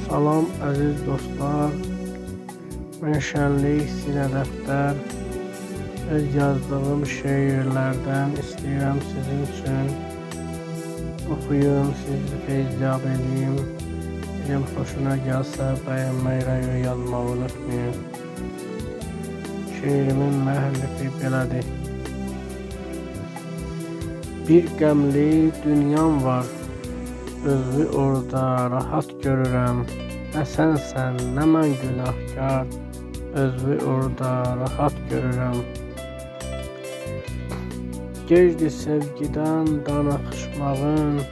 Salam əziz dostlar, mən şənlik sinə dəftər öz yazdığım şeirlərdən istəyirəm sizin üçün oxuyum, sizi feyziyab edeyim. Eğer hoşuna gəlsə bəyənməyi yazmağı unutmayın. Şeirimin müəllifi belədir. Bir qəmli dünyam var, özü orada rahat görürəm. Nə sənsən, nə mən günahkar, özü orada rahat görürəm. Gecdi sevgidən danışmağın,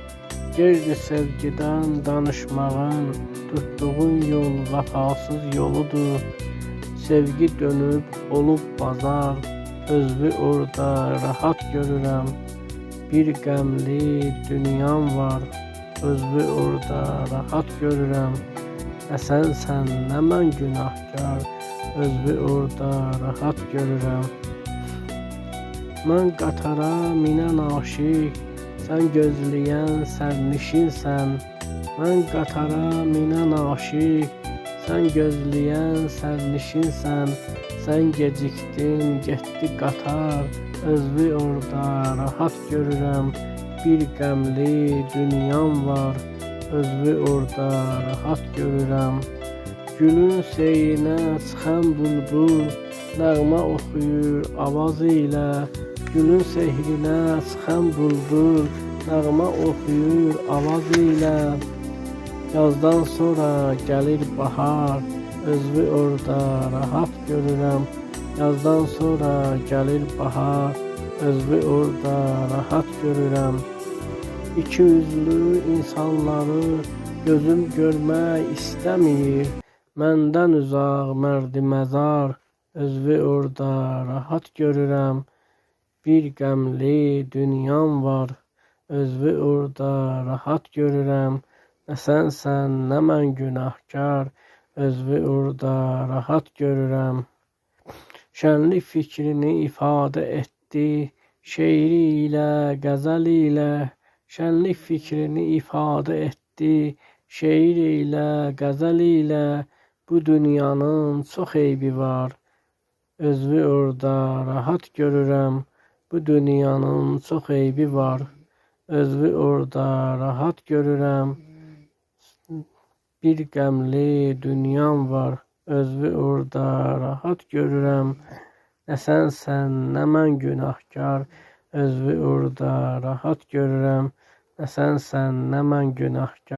gecdi sevgidən danışmağın, tutduğun yol vəfasız yoludur. Sevgi dönüb olub bazar, özü orada rahat görürəm. Bir qəmli dünyam var, özü orada rahat görürəm. Nə sənsən, nə mən günahkar, özü orada rahat görürəm. Mən qatara minən aşiq, sən gözləyən sərnişinsən. Mən qatara minən aşiq, sən gözləyən sərnişinsən. Sən gecikdin, getdi qatar, özü orada rahat görürəm. Bir qəmli dünyam var, özü orada rahat görürəm. Gülün seyinə çıxan bulbul, nəğmə oxuyur avaz ilə. Gülün sehrinə çıxan bulbul, nəğmə oxuyur avaz ilə. Yazdan sonra gəlir bahar, özü orada rahat görürəm. Yazdan sonra gəlir bahar, özü orada rahat görürəm. İki üzlü insanları gözüm görmək istəmir. Məndən uzaq mərdi məzar, özü orada rahat görürəm. Bir qəmli dünyam var, özü orada rahat görürəm. Nə sənsən, nə mən günahkar, özü orada rahat görürəm. Şənlik fikrini ifadə etdi, şeiri ilə, qəzəli ilə. Şənlik fikrini ifadə etdi, şeir ilə, qəzəli ilə. Bu dünyanın çox eybi var, özü orada rahat görürəm. Bu dünyanın çox eybi var, özü orada rahat görürəm. Bir qəmli dünyam var, özü orada rahat görürəm. Nə sənsən, nə mən günahkar, özü orada rahat görürəm. Nə sənsən, nə mən günahkar.